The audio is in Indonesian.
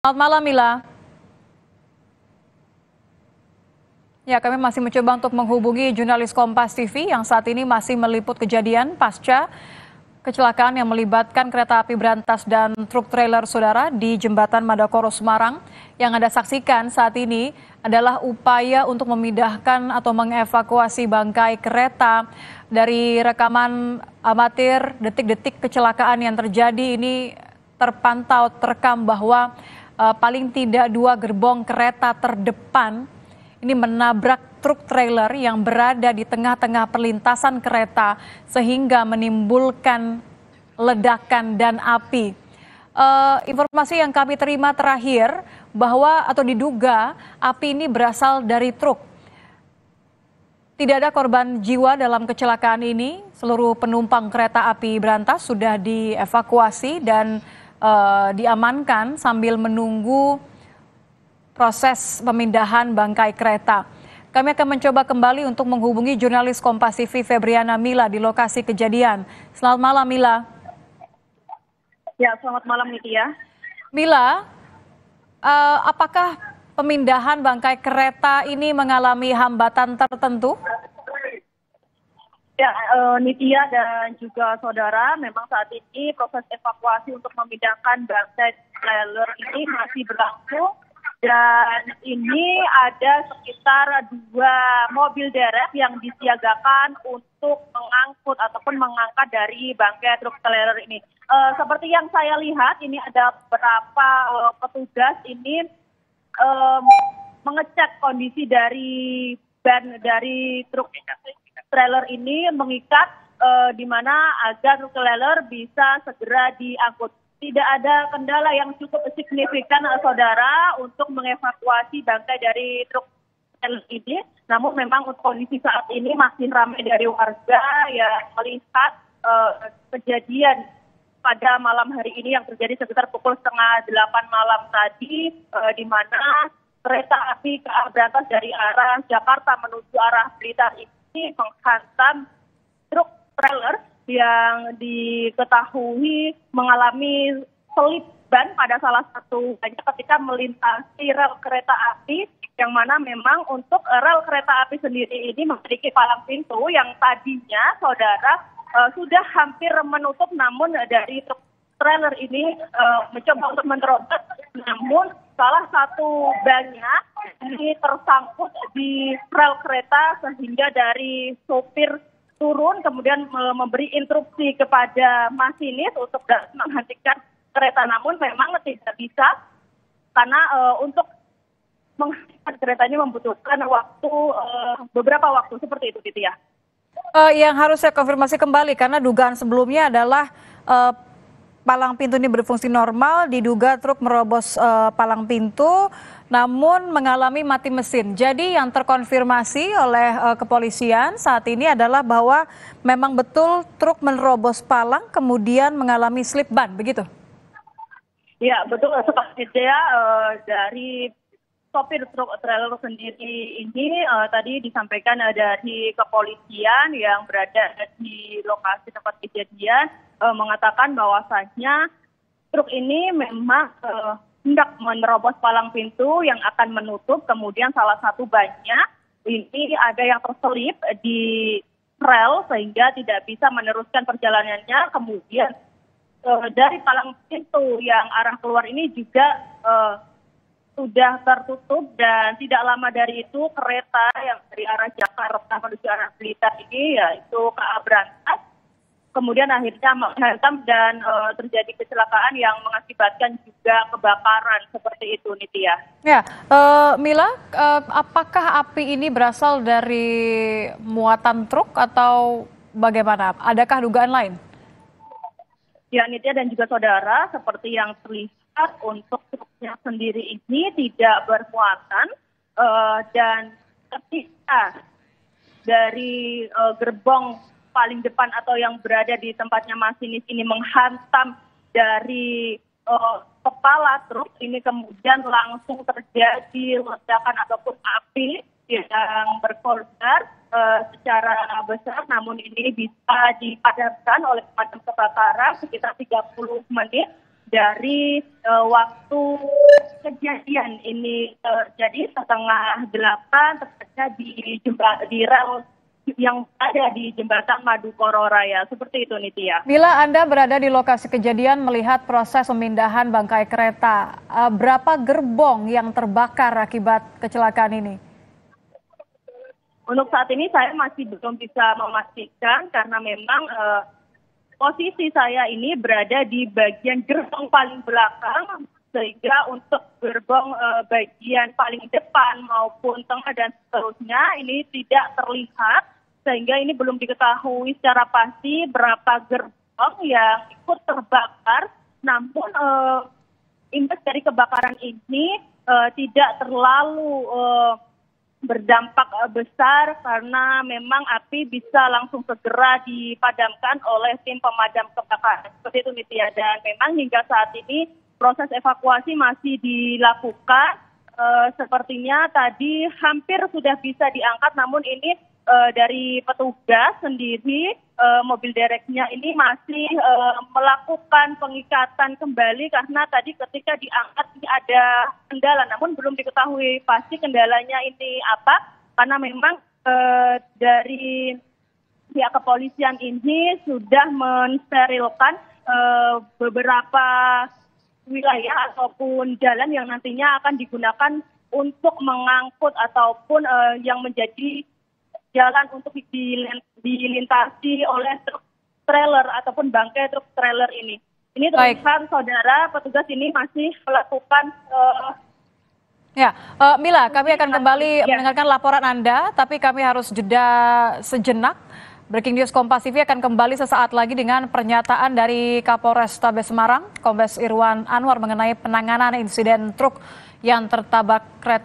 Selamat malam, Mila. Ya, kami masih mencoba untuk menghubungi jurnalis Kompas TV yang saat ini masih meliput kejadian pasca kecelakaan yang melibatkan kereta api berantas dan truk trailer saudara di Jembatan Madakoro, Semarang. Yang Anda saksikan saat ini adalah upaya untuk memindahkan atau mengevakuasi bangkai kereta. Dari rekaman amatir detik-detik kecelakaan yang terjadi ini terpantau terekam bahwa paling tidak 2 gerbong kereta terdepan ini menabrak truk trailer yang berada di tengah-tengah perlintasan kereta sehingga menimbulkan ledakan dan api. Informasi yang kami terima terakhir bahwa atau diduga api ini berasal dari truk. Tidak ada korban jiwa dalam kecelakaan ini. Seluruh penumpang kereta api berantas sudah dievakuasi dan diamankan sambil menunggu proses pemindahan bangkai kereta. Kami akan mencoba kembali untuk menghubungi jurnalis Kompas TV Febriana Mila di lokasi kejadian. Selamat malam, Mila. Ya, selamat malam Nitya. Mila, apakah pemindahan bangkai kereta ini mengalami hambatan tertentu? Ya, Nitya dan juga saudara, memang saat ini proses evakuasi untuk memindahkan bangkai trailer ini masih berlangsung. Dan ini ada sekitar 2 mobil derek yang disiagakan untuk mengangkut ataupun mengangkat dari bangkai truk trailer ini. Seperti yang saya lihat, ini ada beberapa petugas ini mengecek kondisi dari ban dari truk trailer ini, mengikat di mana agar truk trailer bisa segera diangkut. Tidak ada kendala yang cukup signifikan, saudara, untuk mengevakuasi bangkai dari truk trailer ini. Namun memang untuk kondisi saat ini masih ramai dari warga yang melihat kejadian pada malam hari ini yang terjadi sekitar pukul 7:30 malam tadi, di mana kereta api ke arah berantas dari arah Jakarta menuju arah Blitar ini menghantam truk trailer yang diketahui mengalami selip ban pada salah satu bannya ketika melintasi rel kereta api, yang mana memang untuk rel kereta api sendiri ini memiliki palang pintu yang tadinya, saudara, sudah hampir menutup, namun dari truk trailer ini mencoba untuk menerobos, namun salah satu bannya ini tersangkut di rel kereta sehingga dari sopir turun kemudian memberi instruksi kepada masinis untuk menghentikan kereta, namun memang tidak bisa karena untuk menghentikan keretanya membutuhkan waktu beberapa waktu seperti itu, gitu ya. Yang harus saya konfirmasi kembali karena dugaan sebelumnya adalah palang pintu ini berfungsi normal, diduga truk merobos palang pintu namun mengalami mati mesin. Jadi yang terkonfirmasi oleh kepolisian saat ini adalah bahwa memang betul truk menerobos palang kemudian mengalami slip ban, begitu? Ya, betul, seperti itu ya. Dari sopir truk trailer sendiri ini tadi disampaikan dari kepolisian yang berada di lokasi tempat kejadian mengatakan bahwasanya truk ini memang hendak menerobos palang pintu yang akan menutup, kemudian salah satu bannya ini ada yang terselip di rel sehingga tidak bisa meneruskan perjalanannya. Kemudian dari palang pintu yang arah keluar ini juga sudah tertutup, dan tidak lama dari itu kereta yang dari arah Jakarta menuju arah Blitar ini yaitu KA berantas kemudian akhirnya menghantam dan terjadi kecelakaan yang mengakibatkan juga kebakaran seperti itu, Nitya. Ya, Mila, apakah api ini berasal dari muatan truk atau bagaimana? Adakah dugaan lain? Ya, Nitya dan juga saudara, seperti yang terlihat untuk truknya sendiri ini tidak bermuatan dan ketika dari gerbong paling depan atau yang berada di tempatnya masinis ini menghantam dari kepala truk ini, kemudian langsung terjadi ledakan ataupun api yang berkobar secara besar, namun ini bisa dipadamkan oleh pemadam kebakaran sekitar 30 menit dari waktu kejadian ini terjadi setengah 8 tepatnya di rel yang ada di jembatan Madukoro Raya. Seperti itu, Nitya. Bila Anda berada di lokasi kejadian melihat proses pemindahan bangkai kereta, berapa gerbong yang terbakar akibat kecelakaan ini? Untuk saat ini saya masih belum bisa memastikan karena memang posisi saya ini berada di bagian gerbong paling belakang, sehingga untuk gerbong bagian paling depan maupun tengah dan seterusnya ini tidak terlihat, sehingga ini belum diketahui secara pasti berapa gerbong yang ikut terbakar. Namun imbas dari kebakaran ini tidak terlalu berdampak besar karena memang api bisa langsung segera dipadamkan oleh tim pemadam kebakaran. Seperti itu, Nitya. Dan memang hingga saat ini proses evakuasi masih dilakukan. Sepertinya tadi hampir sudah bisa diangkat, namun ini dari petugas sendiri, mobil dereknya ini masih melakukan pengikatan kembali karena tadi ketika diangkat ini ada kendala, namun belum diketahui pasti kendalanya ini apa, karena memang dari pihak kepolisian ini sudah mensterilkan beberapa wilayah ataupun jalan yang nantinya akan digunakan untuk mengangkut ataupun yang menjadi jalan untuk dilintasi oleh truk trailer ataupun bangkai truk trailer ini. Ini terlihat, saudara, petugas ini masih melakukan. Mila, kami akan kembali mendengarkan laporan Anda, tapi kami harus jeda sejenak. Breaking News Kompas TV akan kembali sesaat lagi dengan pernyataan dari Kapolres Tabes Semarang, Kombes Irwan Anwar mengenai penanganan insiden truk yang tertabrak kereta